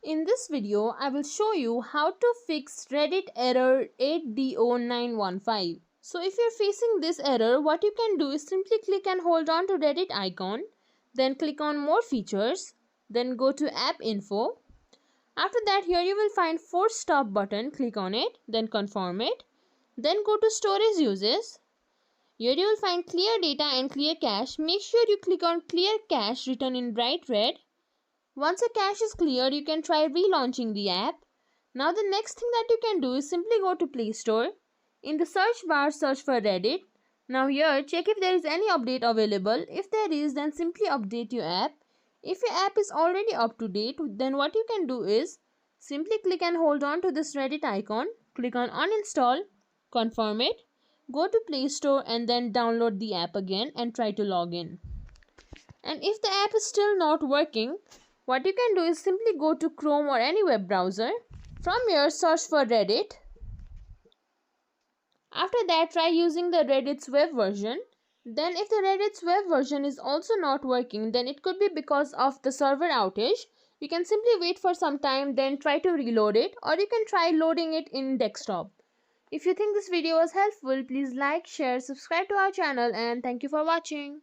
In this video, I will show you how to fix Reddit error 8D0915. So if you're facing this error, what you can do is simply click and hold on to Reddit icon, then click on more features, then go to app info. After that, here you will find force stop button, click on it, then confirm it. Then go to storage uses. Here you will find clear data and clear cache. Make sure you click on clear cache written in bright red. Once the cache is cleared, you can try relaunching the app. Now the next thing that you can do is simply go to Play Store. In the search bar, search for Reddit. Now here, check if there is any update available. If there is, then simply update your app. If your app is already up to date, then what you can do is simply click and hold on to this Reddit icon. Click on uninstall, confirm it. Go to Play Store and then download the app again and try to log in. And if the app is still not working, what you can do is simply go to Chrome or any web browser. From here, search for Reddit. After that, try using the Reddit's web version. Then if the Reddit's web version is also not working, then it could be because of the server outage. You can simply wait for some time, then try to reload it, or you can try loading it in desktop. If you think this video was helpful, please like, share, subscribe to our channel, and thank you for watching.